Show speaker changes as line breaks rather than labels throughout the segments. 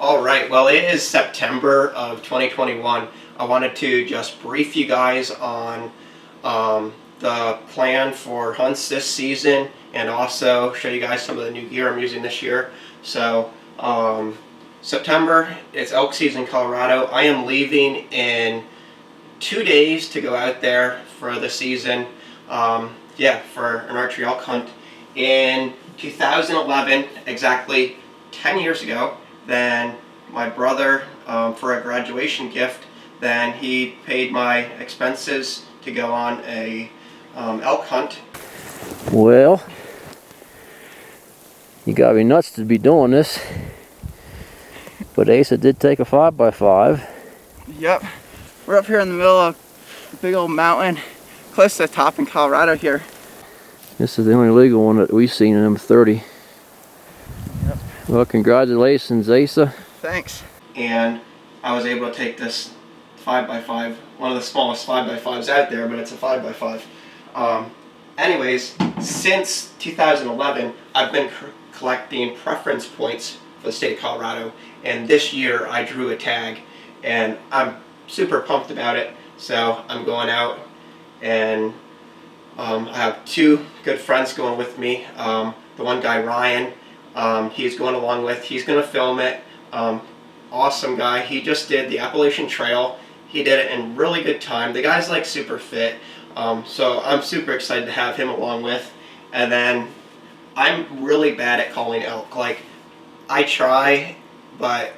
All right, well, it is September of 2021. I wanted to just brief you guys on the plan for hunts this season and also show you guys some of the new gear I'm using this year. So, September, it's elk season in Colorado. I am leaving in 2 days to go out there for the season, for an archery elk hunt. In 2011, exactly 10 years ago, then my brother, for a graduation gift, then he paid my expenses to go on a elk hunt.
Well, you gotta be nuts to be doing this, but Asa did take a 5x5.
Yep, we're up here in the middle of a big old mountain, close to the top in Colorado here.
This is the only legal one that we've seen in M30.
Yep.
Well, congratulations, Asa.
Thanks.
And I was able to take this 5x5, one of the smallest 5x5s out there, but it's a 5x5. Anyways, since 2011, I've been collecting preference points for the state of Colorado, and this year I drew a tag, and I'm super pumped about it. So I'm going out, and I have two good friends going with me. The one guy, Ryan, he's going along with. He's going to film it. Awesome guy. He just did the Appalachian Trail. He did it in really good time. The guy's like super fit. So I'm super excited to have him along with. And then I'm really bad at calling elk. Like, I try, but,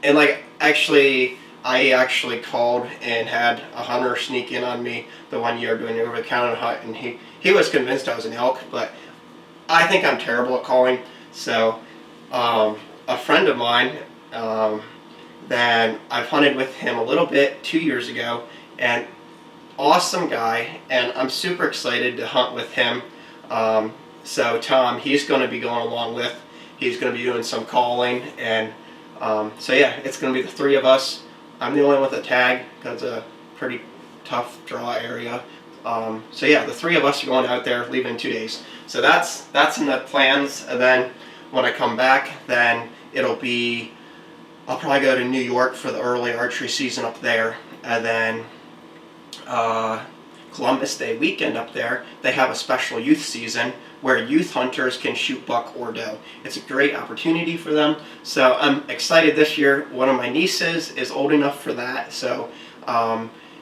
and like, I actually called and had a hunter sneak in on me the one year doing an over-the-counter hunt, and he was convinced I was an elk, but I think I'm terrible at calling. So a friend of mine, then I've hunted with him a little bit 2 years ago, and awesome guy, and I'm super excited to hunt with him. So Tom, he's going to be going along with. He's going to be doing some calling, and so yeah, it's going to be the three of us. I'm the only one with a tag because it's a pretty tough draw area. So yeah, the three of us are going out there, leaving in 2 days. So that's in the plans. And then when I come back, then I'll probably go to New York for the early archery season up there, and then Columbus Day weekend up there, they have a special youth season where youth hunters can shoot buck or doe. It's a great opportunity for them. So I'm excited this year. One of my nieces is old enough for that, so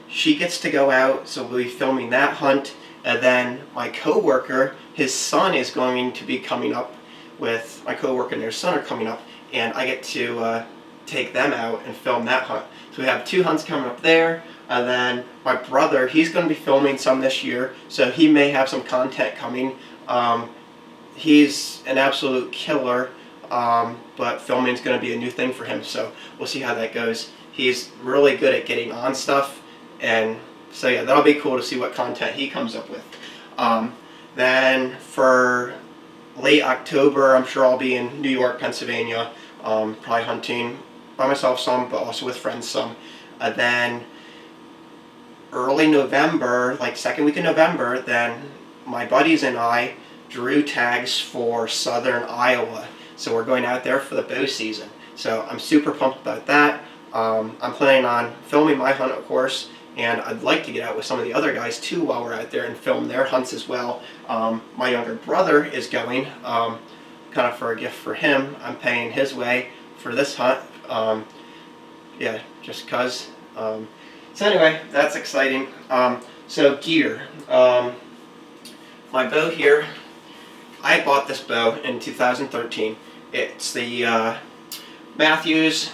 she gets to go out, so we'll be filming that hunt. And then my coworker, his son is going to be coming up with, my coworker and their son are coming up, and I get to take them out and film that hunt. So we have 2 hunts coming up there. And then my brother, he's going to be filming some this year, so he may have some content coming. He's an absolute killer, but filming is going to be a new thing for him, so we'll see how that goes. He's really good at getting on stuff, and so yeah, that'll be cool to see what content he comes up with. Then for late October, I'm sure I'll be in New York, Pennsylvania, probably hunting by myself some, but also with friends some. Then early November, like second week of November, then my buddies and I drew tags for southern Iowa. So we're going out there for the bow season. So I'm super pumped about that. I'm planning on filming my hunt, of course, and I'd like to get out with some of the other guys too while we're out there and film their hunts as well. My younger brother is going, kind of for a gift for him. I'm paying his way for this hunt. Yeah, just cause. So anyway, that's exciting. So gear. My bow here, I bought this bow in 2013. It's the Matthews,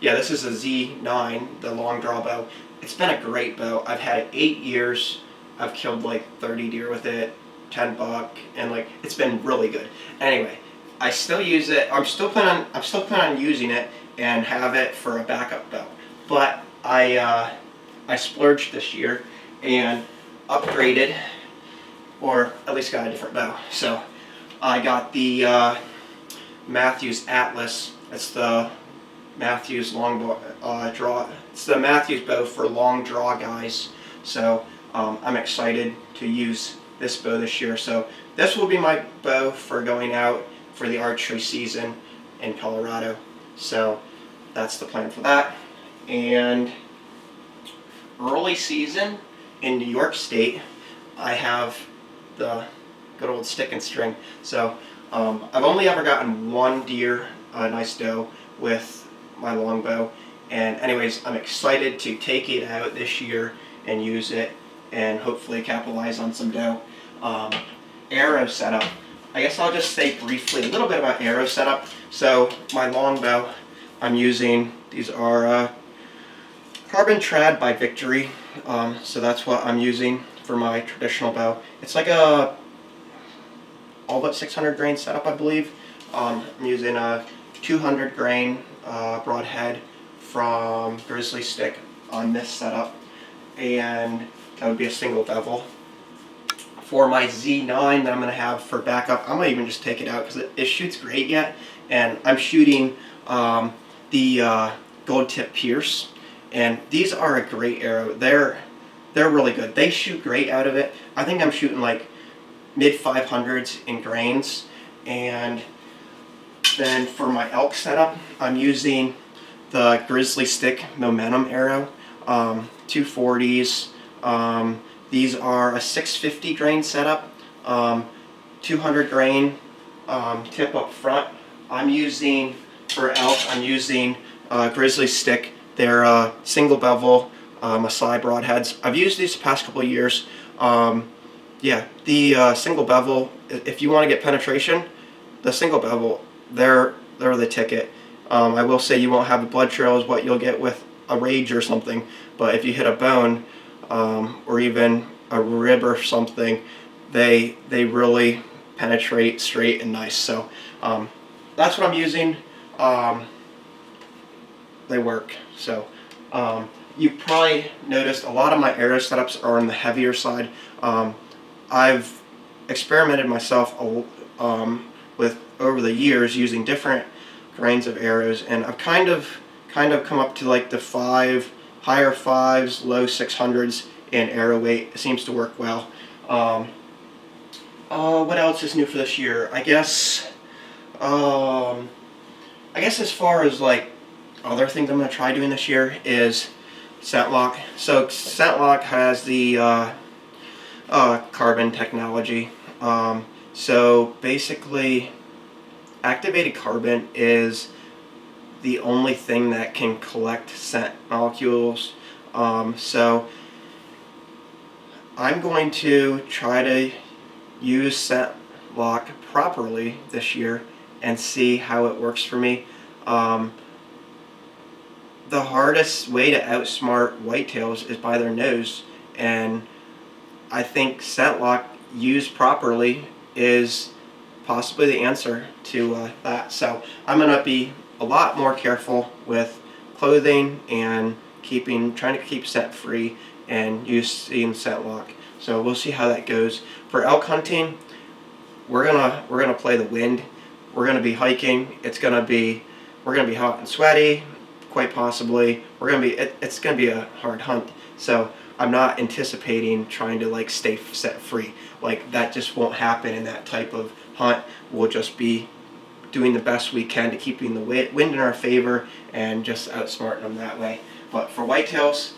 this is a Z9, the long draw bow. It's been a great bow. I've had it 8 years. I've killed like 30 deer with it, 10 buck, and like it's been really good. Anyway, I still use it. I'm still planning on using it and have it for a backup bow. But I splurged this year and upgraded, or at least got a different bow. So I got the Matthews Atlas. It's the Matthews long draw. It's the Matthews bow for long draw guys. So I'm excited to use this bow this year. So this will be my bow for going out for the archery season. in Colorado. So that's the plan for that. And early season in New York State, I have the good old stick and string. So I've only ever gotten one deer, a nice doe, with my longbow. And anyways, I'm excited to take it out this year and use it and hopefully capitalize on some doe. Arrow setup. I guess I'll just say briefly a little bit about arrow setup. So my longbow, I'm using, these are Carbon Trad by Victory. So that's what I'm using for my traditional bow. It's like a all but 600 grain setup, I believe. I'm using a 200 grain broadhead from Grizzly Stick on this setup, and that would be a single bevel. For my Z9 that I'm going to have for backup, I'm going to even just take it out because it shoots great yet, and I'm shooting the Gold Tip Pierce, and these are a great arrow. They're really good. They shoot great out of it. I think I'm shooting like mid 500s in grains. And then for my elk setup, I'm using the Grizzly Stick Momentum arrow, 240s. These are a 650 grain setup, 200 grain tip up front. I'm using, for elk, I'm using Grizzly Stick. They're single bevel Masai broadheads. I've used these the past couple of years. Yeah, the single bevel, if you want to get penetration, the single bevel, they're the ticket. I will say you won't have a blood trail as what you'll get with a rage or something, but if you hit a bone or even a rib or something, they really penetrate straight and nice. So that's what I'm using. They work. So you probably noticed a lot of my arrow setups are on the heavier side. I've experimented myself with over the years using different grains of arrows, and I've kind of come up to like the higher 5s, low 600s in arrow weight. It seems to work well. What else is new for this year? I guess as far as like other things I'm going to try doing this year is scent lock. So scent lock has the carbon technology. So basically, activated carbon is the only thing that can collect scent molecules. So I'm going to try to use scent lock properly this year and see how it works for me. The hardest way to outsmart whitetails is by their nose, and I think scent lock used properly is possibly the answer to that. So I'm going to be a lot more careful with clothing and trying to keep scent free and using scent lock. So we'll see how that goes. For elk hunting, we're gonna play the wind. We're gonna be hiking. We're gonna be hot and sweaty, quite possibly. It's gonna be a hard hunt. So I'm not anticipating trying to like stay set free. Like that just won't happen in that type of hunt. We'll just be doing the best we can to keeping the wind in our favor and just outsmarting them that way. But for whitetails,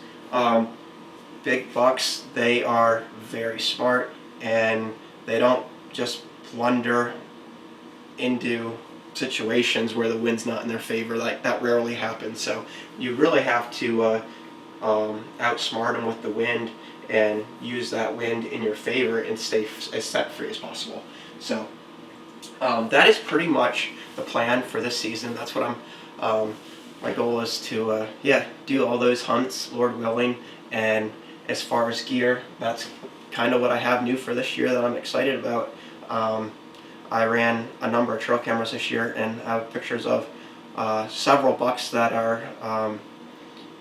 big bucks, they are very smart and they don't just blunder into situations where the wind's not in their favor. Like that rarely happens. So you really have to outsmart them with the wind and use that wind in your favor and stay as set free as possible. So that is pretty much the plan for this season. That's what my goal is to do all those hunts, Lord willing. And as far as gear, that's kind of what I have new for this year that I'm excited about. I ran a number of trail cameras this year, and I have pictures of several bucks that are,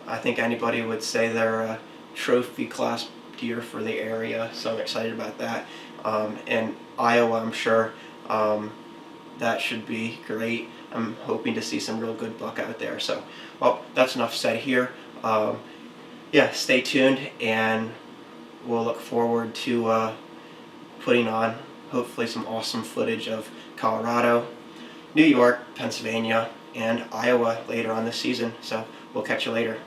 I think anybody would say they're a trophy class deer for the area, so I'm excited about that. And Iowa, I'm sure that should be great. I'm hoping to see some real good buck out there. So, well, that's enough said here. Stay tuned, and we'll look forward to putting on hopefully some awesome footage of Colorado. New York, Pennsylvania, and Iowa later on this season. So we'll catch you later.